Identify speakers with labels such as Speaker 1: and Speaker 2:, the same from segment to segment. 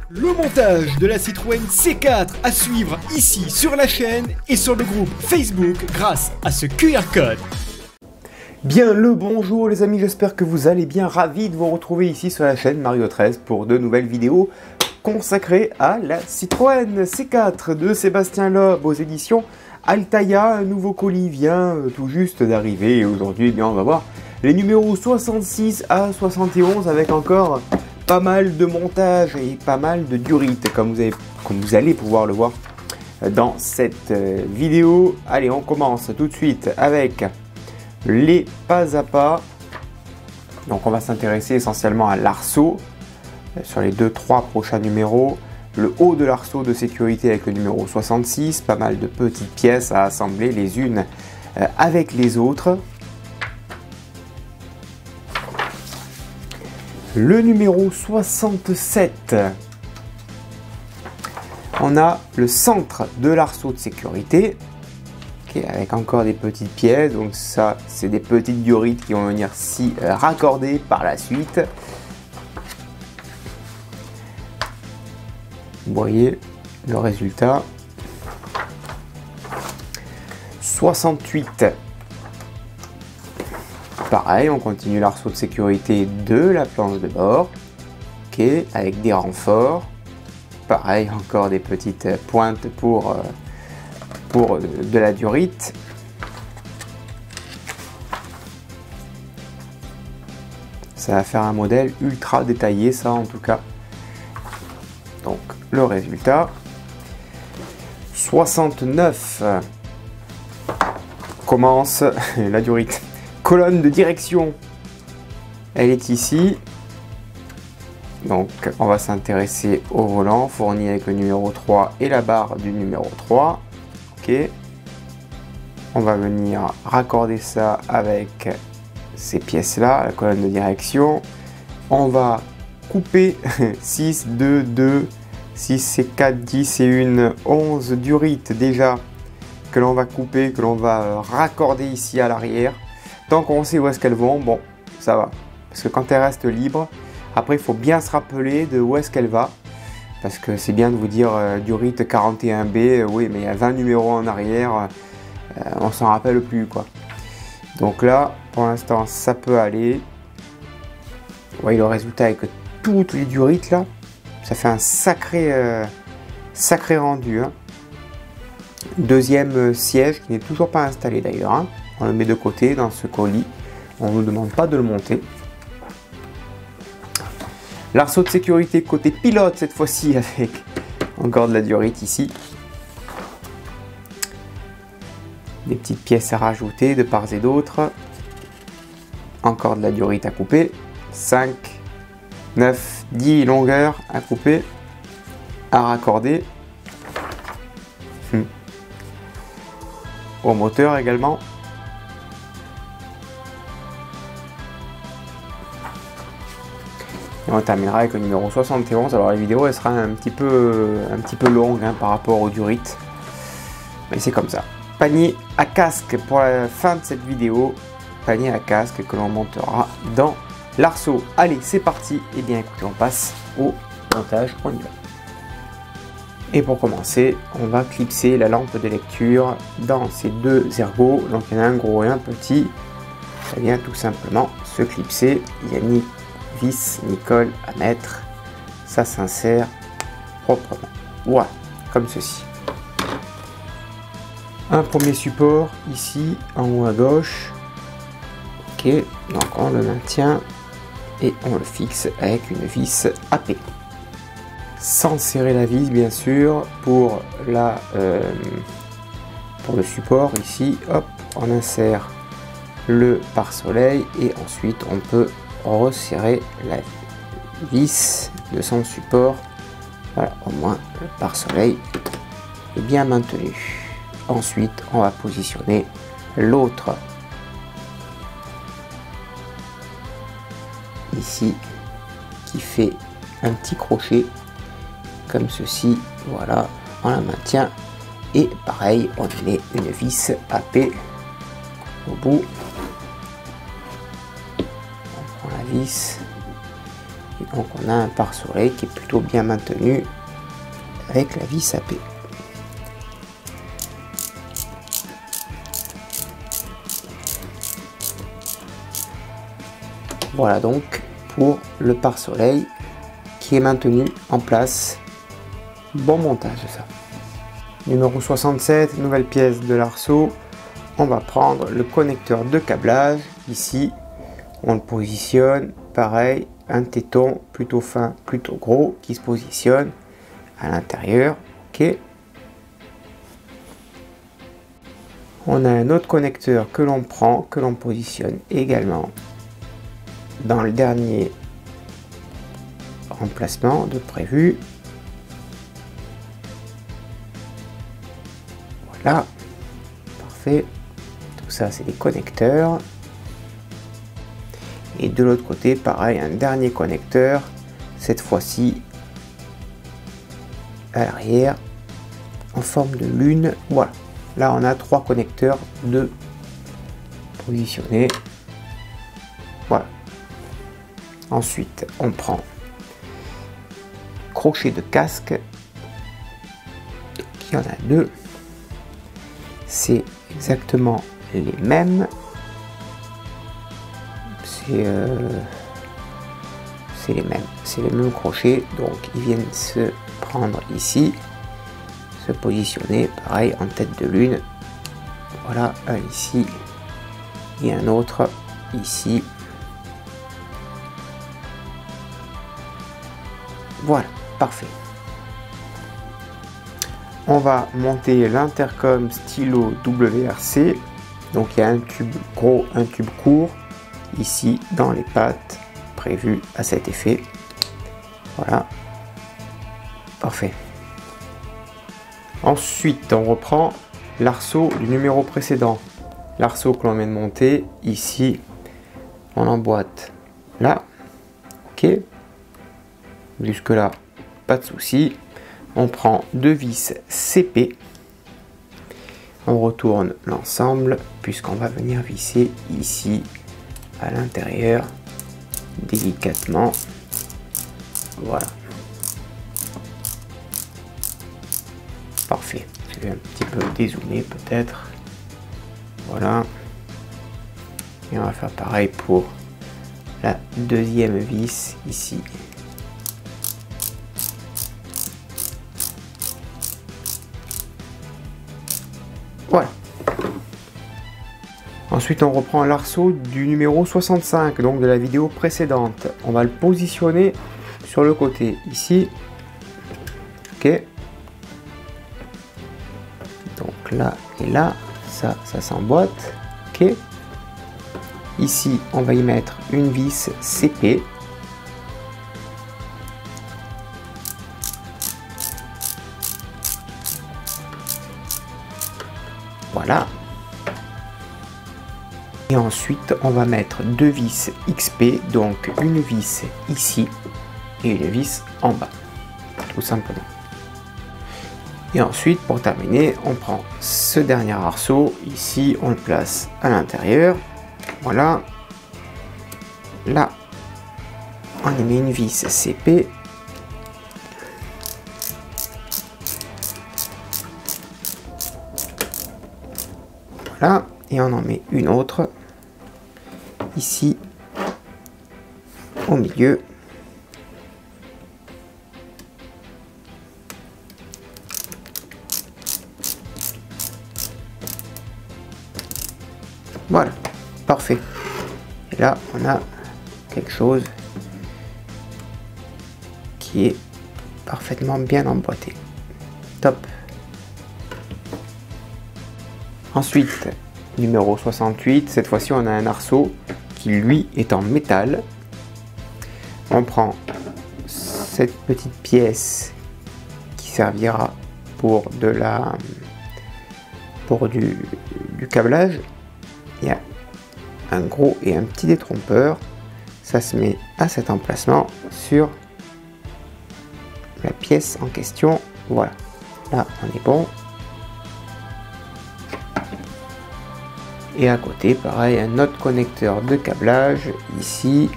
Speaker 1: Le montage de la Citroën C4 à suivre ici sur la chaîne et sur le groupe Facebook grâce à ce QR code.
Speaker 2: Bien le bonjour les amis, j'espère que vous allez bien, ravi de vous retrouver ici sur la chaîne Mario 13 pour de nouvelles vidéos consacrées à la Citroën C4 de Sébastien Loeb aux éditions Altaïa. Un nouveau colis vient tout juste d'arriver et aujourd'hui on va voir les numéros 66 à 71 avec encore pas mal de montage et pas mal de durite comme vous allez pouvoir le voir dans cette vidéo. Allez, on commence tout de suite avec les pas à pas. Donc on va s'intéresser essentiellement à l'arceau sur les 2-3 prochains numéros. Le haut de l'arceau de sécurité avec le numéro 66, pas mal de petites pièces à assembler les unes avec les autres. Le numéro 67, on a le centre de l'arceau de sécurité, avec encore des petites pièces. Donc ça, c'est des petites diorites qui vont venir s'y raccorder par la suite. Vous voyez le résultat. 68. Pareil, on continue l'arceau de sécurité de la planche de bord, avec des renforts. Pareil, encore des petites pointes pour de la diorite. Ça va faire un modèle ultra détaillé, ça en tout cas. Donc le résultat. 69. Commence la diorite. Colonne de direction, elle est ici. Donc on va s'intéresser au volant fourni avec le numéro 3 et la barre du numéro 3. Ok, on va venir raccorder ça avec ces pièces là, la colonne de direction. On va couper 6, 2, 2, 6 et 4, 10 et 1, 11 durites déjà que l'on va couper, que l'on va raccorder ici à l'arrière. Tant qu'on sait où est-ce qu'elles vont, bon, ça va. Parce que quand elles restent libres, après il faut bien se rappeler de où est-ce qu'elle va. Parce que c'est bien de vous dire durite 41B, oui, mais il y a 20 numéros en arrière, on s'en rappelle plus, quoi. Donc là, pour l'instant, ça peut aller. Vous voyez le résultat avec toutes les durites là, ça fait un sacré rendu. Hein. Deuxième siège qui n'est toujours pas installé d'ailleurs. Hein. On le met de côté dans ce colis. On ne nous demande pas de le monter. L'arceau de sécurité côté pilote cette fois-ci avec encore de la diorite ici. Des petites pièces à rajouter de part et d'autre. Encore de la diorite à couper. 5, 9, 10 longueurs à couper, à raccorder. Au moteur également. Et on terminera avec le numéro 71. Alors la vidéo elle sera un petit peu longue hein, par rapport aux durites. Mais c'est comme ça. Panier à casque pour la fin de cette vidéo. Panier à casque que l'on montera dans l'arceau. Allez, c'est parti. Et bien écoutez, on passe au montage. On y va. Et pour commencer, on va clipser la lampe de lecture dans ces deux ergots. Donc il y en a un gros et un petit. Ça vient tout simplement se clipser. Il y a ni vis ni colle à mettre. Ça s'insère proprement. Voilà, comme ceci. Un premier support ici en haut à gauche. Ok, donc on le maintient et on le fixe avec une vis AP. Sans serrer la vis bien sûr pour le support ici. Hop, on insère le pare-soleil et ensuite on peut resserrer la vis de son support. Voilà, au moins le pare-soleil est bien maintenu. Ensuite, on va positionner l'autre ici qui fait un petit crochet comme ceci. Voilà, on la maintient et pareil, on met une vis AP au bout. On prend la vis et Donc on a un pare-soleil qui est plutôt bien maintenu avec la vis AP. Voilà donc pour le pare-soleil qui est maintenu en place. Bon montage ça. Numéro 67, nouvelle pièce de l'arceau. On va prendre le connecteur de câblage. Ici, on le positionne. Pareil, un téton plutôt fin, plutôt gros qui se positionne à l'intérieur. Ok. On a un autre connecteur que l'on prend, que l'on positionne également dans le dernier remplacement de prévu. Voilà, parfait. Tout ça, c'est des connecteurs. Et de l'autre côté, pareil, un dernier connecteur, cette fois-ci à l'arrière, en forme de lune. Voilà, là on a 3 connecteurs de positionnés. Voilà. Ensuite, on prend crochet de casque. Il y en a 2. C'est exactement les mêmes. C'est les mêmes crochets, donc ils viennent se prendre ici, se positionner pareil en tête de lune. Voilà, un ici et un autre ici. Voilà, parfait. On va monter l'intercom stylo WRC. Donc il y a un tube gros, un tube court ici dans les pattes prévues à cet effet. Voilà, parfait. Ensuite, on reprend l'arceau du numéro précédent. L'arceau que l'on vient de monter ici, on emboîte là. Ok, jusque là, pas de souci. On prend 2 vis CP. On retourne l'ensemble puisqu'on va venir visser ici à l'intérieur délicatement. Voilà. Parfait. Je vais un petit peu dézoomer peut-être. Voilà. Et on va faire pareil pour la deuxième vis ici. Voilà. Ensuite, on reprend l'arceau du numéro 65, donc de la vidéo précédente. On va le positionner sur le côté, ici. Ok. Donc là et là, ça s'emboîte. Ok. Ici, on va y mettre une vis CP. Voilà. Et ensuite, on va mettre 2 vis XP, donc une vis ici et une vis en bas, tout simplement. Et ensuite, pour terminer, on prend ce dernier arceau, ici, on le place à l'intérieur. Voilà. Là, on y met une vis CP. Voilà, et on en met une autre ici au milieu. Voilà, parfait. Et là, on a quelque chose qui est parfaitement bien emboîté. Top. Ensuite, numéro 68, cette fois-ci on a un arceau qui lui est en métal. On prend cette petite pièce qui servira pour du câblage. Il y a un gros et un petit détrompeur. Ça se met à cet emplacement sur la pièce en question. Voilà, là on est bon. Et à côté, pareil, un autre connecteur de câblage ici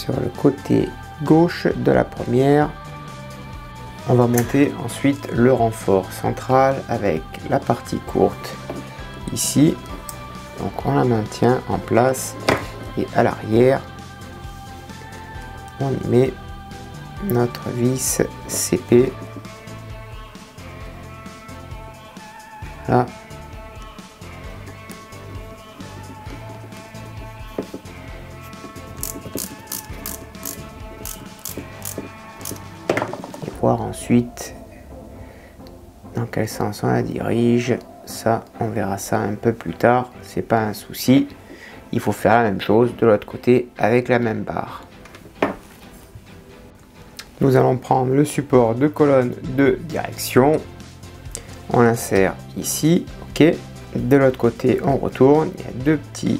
Speaker 2: sur le côté gauche de la première. On va monter ensuite le renfort central avec la partie courte ici. Donc on la maintient en place et à l'arrière on y met notre vis CP. Là. Et voir ensuite dans quel sens on la dirige. Ça, on verra ça un peu plus tard, c'est pas un souci. Il faut faire la même chose de l'autre côté avec la même barre. Nous allons prendre le support de colonne de direction. On l'insère ici, ok. De l'autre côté, on retourne. Il y a deux petits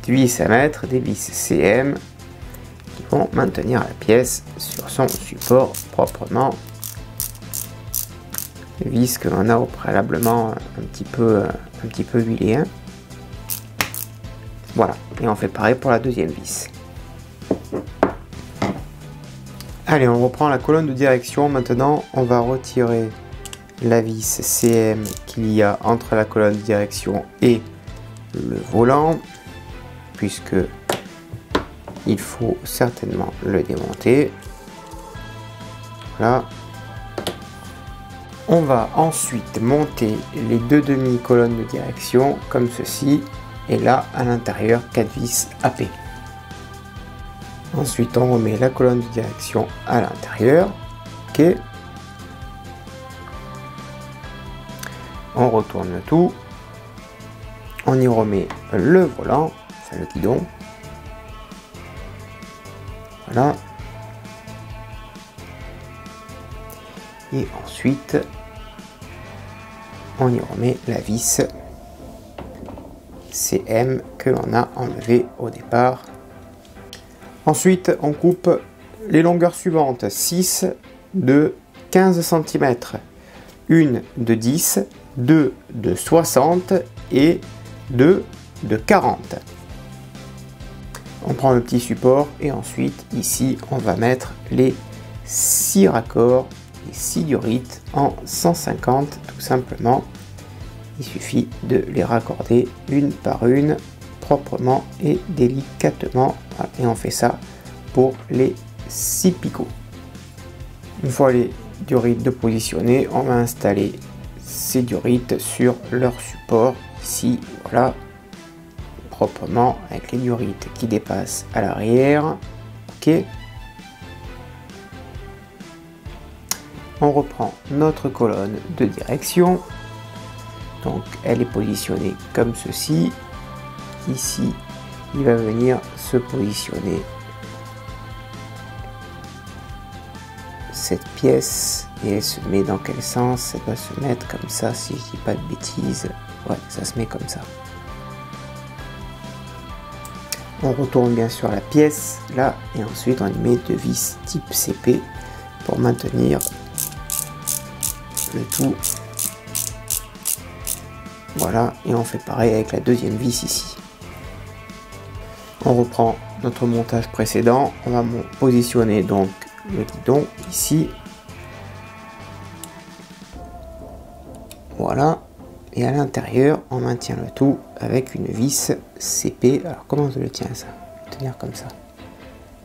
Speaker 2: vis à mettre, des vis CM qui vont maintenir la pièce sur son support proprement. Les vis que l'on a au préalablement un petit peu huilé. Hein. Voilà, et on fait pareil pour la deuxième vis. Allez, on reprend la colonne de direction. Maintenant, on va retirer la vis CM qu'il y a entre la colonne de direction et le volant, puisque il faut certainement le démonter. Voilà. On va ensuite monter les deux demi-colonnes de direction comme ceci, et là à l'intérieur 4 vis AP. Ensuite on remet la colonne de direction à l'intérieur, ok. On retourne tout, on y remet le volant, enfin le guidon, voilà. Et ensuite, on y remet la vis CM que l'on a enlevé au départ. Ensuite, on coupe les longueurs suivantes, 6 de 15 cm, une de 10, 2 de 60 et 2 de 40. On prend le petit support et ensuite, ici, on va mettre les 6 raccords, 6 durites en 150 tout simplement. Il suffit de les raccorder une par une proprement et délicatement. Voilà. Et on fait ça pour les 6 picots. Une fois les durites de positionner, on va installer ces durites sur leur support ici, voilà, proprement avec les durites qui dépassent à l'arrière. Ok. On reprend notre colonne de direction, donc elle est positionnée comme ceci. Ici il va venir se positionner cette pièce et elle se met dans quel sens? Elle va se mettre comme ça si je dis pas de bêtises. Ouais, ça se met comme ça. On retourne bien sûr la pièce là et ensuite on y met deux vis type CP pour maintenir le tout. Voilà, et on fait pareil avec la deuxième vis ici. On reprend notre montage précédent, on va positionner donc le guidon ici. Voilà, et à l'intérieur on maintient le tout avec une vis CP. Alors comment je le tiens ça? Je vais tenir comme ça.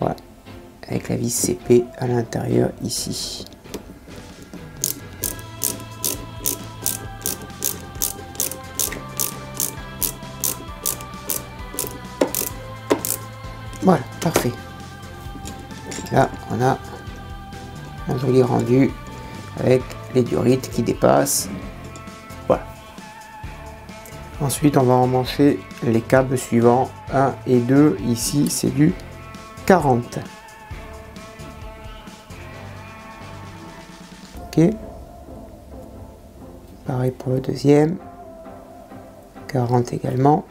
Speaker 2: Voilà, avec la vis CP à l'intérieur ici. Voilà, parfait. Là, on a un joli rendu avec les durites qui dépassent. Voilà. Ensuite, on va emmancher les câbles suivants 1 et 2. Ici, c'est du 40. Ok. Pareil pour le deuxième. 40 également.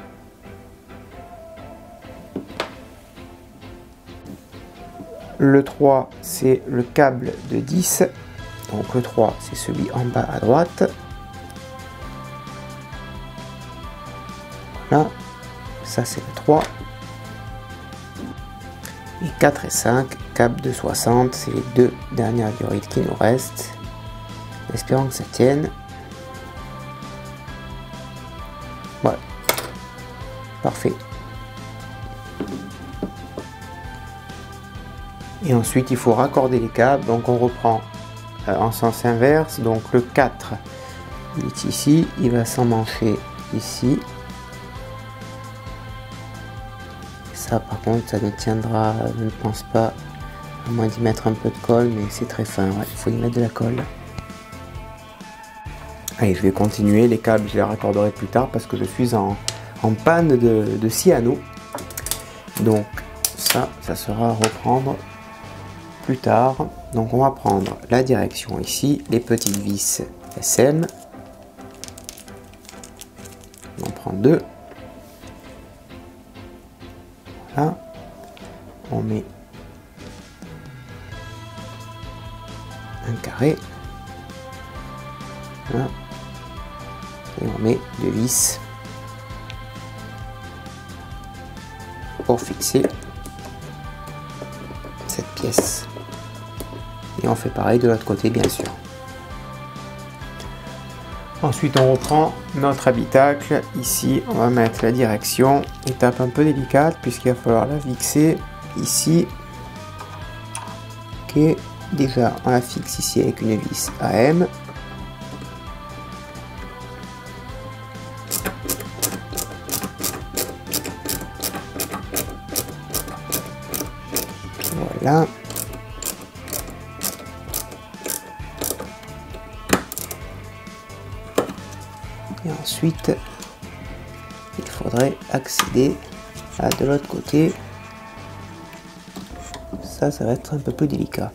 Speaker 2: Le 3, c'est le câble de 10. Donc le 3, c'est celui en bas à droite. Voilà. Ça, c'est le 3. Et 4 et 5, câble de 60, c'est les deux dernières diorites qui nous restent. Espérons que ça tienne. Voilà. Parfait. Et ensuite, il faut raccorder les câbles. Donc, on reprend en sens inverse. Donc, le 4, il est ici. Il va s'emmancher ici. Ça, par contre, ça ne tiendra, je ne pense pas, à moins d'y mettre un peu de colle, mais c'est très fin. Ouais, il faut y mettre de la colle. Allez, je vais continuer. Les câbles, je les raccorderai plus tard parce que je suis en panne de cyano. Donc, ça sera à reprendre plus tard. Donc, on va prendre la direction ici, les petites vis SM. On en prend 2. Voilà. On met un carré. Voilà. Et on met 2 vis pour fixer cette pièce. Et on fait pareil de l'autre côté, bien sûr. Ensuite, on reprend notre habitacle. Ici, on va mettre la direction. Étape un peu délicate puisqu'il va falloir la fixer ici. Ok, déjà, on la fixe ici avec une vis AM. Voilà. Et ensuite, il faudrait accéder à de l'autre côté. Ça va être un peu plus délicat.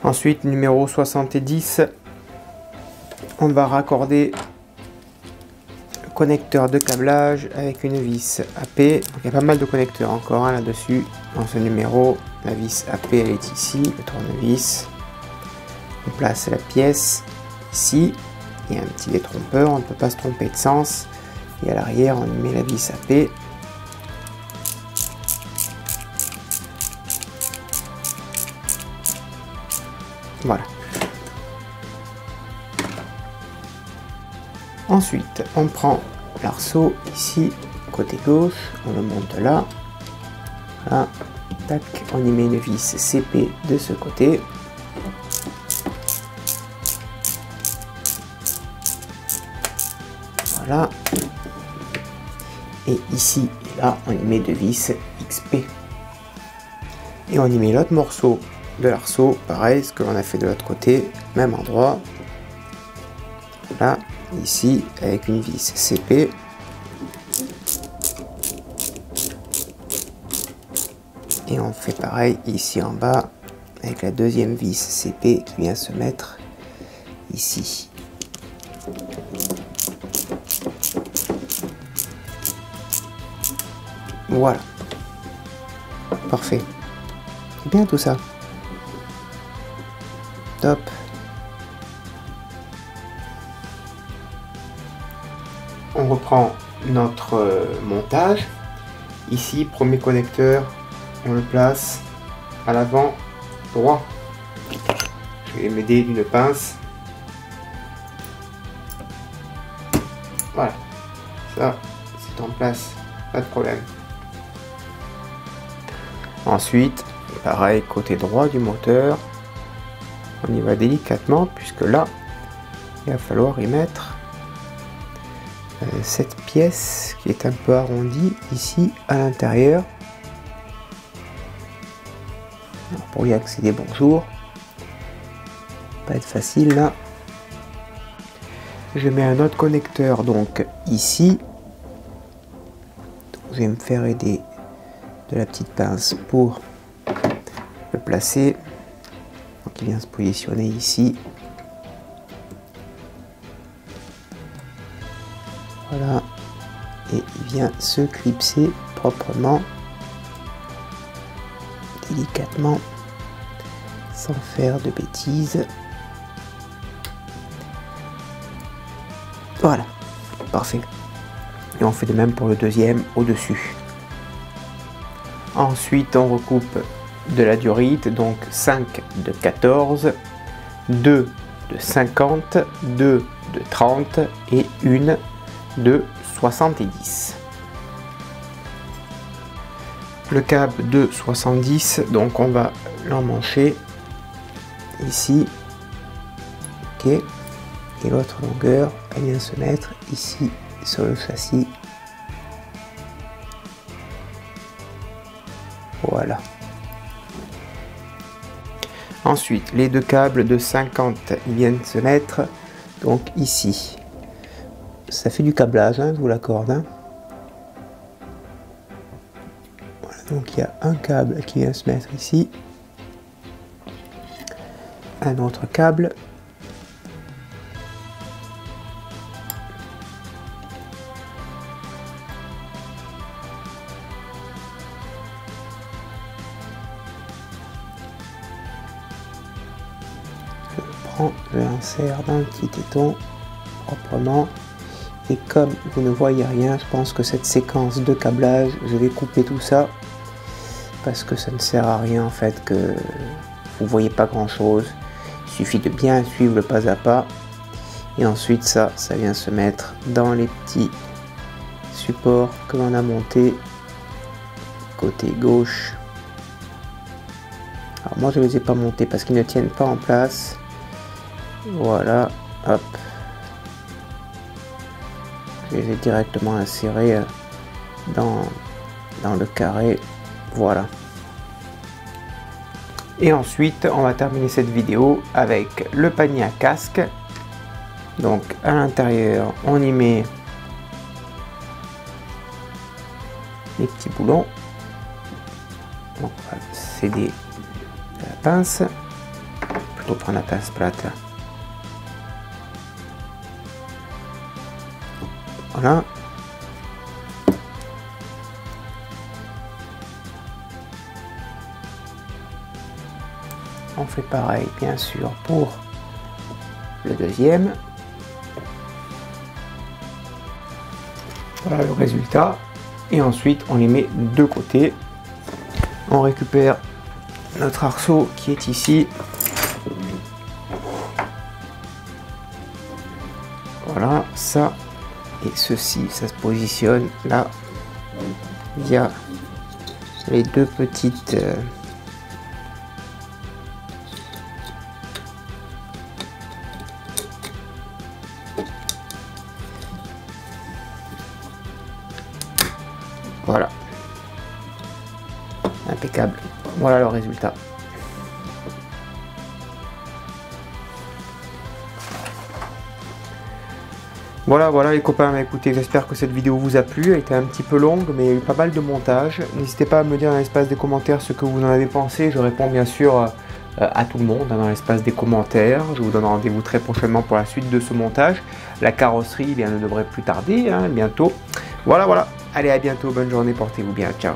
Speaker 2: Ensuite, numéro 70, on va raccorder le connecteur de câblage avec une vis AP. Donc, il y a pas mal de connecteurs encore là-dessus. Dans ce numéro, la vis AP elle est ici, le tournevis. On place la pièce ici. Il y a un petit détrompeur, on ne peut pas se tromper de sens. Et à l'arrière, on met la vis AP. Voilà. Ensuite, on prend l'arceau ici, côté gauche, on le monte là. Voilà. Tac, on y met une vis CP de ce côté. Voilà. Et ici et là, on y met 2 vis XP. Et on y met l'autre morceau de l'arceau, pareil, ce que l'on a fait de l'autre côté, même endroit. Là, ici, avec une vis CP. Et on fait pareil ici en bas, avec la deuxième vis CP qui vient se mettre ici. Voilà. Parfait. C'est bien tout ça. Top. On reprend notre montage. Ici, premier connecteur, on le place à l'avant droit. Je vais m'aider d'une pince. Voilà. Ça, c'est en place. Pas de problème. Ensuite, pareil, côté droit du moteur. On y va délicatement puisque là, il va falloir y mettre cette pièce qui est un peu arrondie ici à l'intérieur. Pour y accéder, bonjour. Pas être facile là. Je mets un autre connecteur donc ici. Donc, je vais me faire aider de la petite pince pour le placer. Donc il vient se positionner ici. Voilà. Et il vient se clipser proprement, délicatement, sans faire de bêtises. Voilà. Parfait. Et on fait de même pour le deuxième au-dessus. Ensuite, on recoupe de la diorite, donc 5 de 14, 2 de 50, 2 de 30 et 1 de 70. Le câble de 70, donc on va l'emmancher ici, ok, et l'autre longueur, elle vient se mettre ici sur le châssis. Voilà. Ensuite, les deux câbles de 50, ils viennent se mettre donc ici. Ça fait du câblage, hein, je vous l'accorde. Hein. Voilà, donc il y a un câble qui vient se mettre ici. Un autre câble. Je l'insère dans le petit téton proprement, et comme vous ne voyez rien, je pense que cette séquence de câblage, je vais couper tout ça parce que ça ne sert à rien en fait, que vous voyez pas grand chose. Il suffit de bien suivre le pas à pas, et ensuite ça vient se mettre dans les petits supports que l'on a monté côté gauche. Alors moi je les ai pas montés parce qu'ils ne tiennent pas en place. Voilà, hop, je les ai directement insérés dans le carré, voilà. Et ensuite, on va terminer cette vidéo avec le panier à casque. Donc à l'intérieur, on y met les petits boulons. Donc on va céder la pince, plutôt prendre la pince plate. Voilà. On fait pareil bien sûr pour le deuxième. Voilà le résultat. Et ensuite on les met de côté. On récupère notre arceau qui est ici. Voilà, ça. Et ceci, ça se positionne là, via les deux petites voilà, impeccable. Voilà le résultat. Voilà les copains, écoutez, j'espère que cette vidéo vous a plu. Elle a été un petit peu longue, mais il y a eu pas mal de montage. N'hésitez pas à me dire dans l'espace des commentaires ce que vous en avez pensé. Je réponds bien sûr à tout le monde dans l'espace des commentaires. Je vous donne rendez-vous très prochainement pour la suite de ce montage. La carrosserie, eh bien, ne devrait plus tarder, hein, bientôt. Voilà. Allez, à bientôt, bonne journée, portez-vous bien, ciao.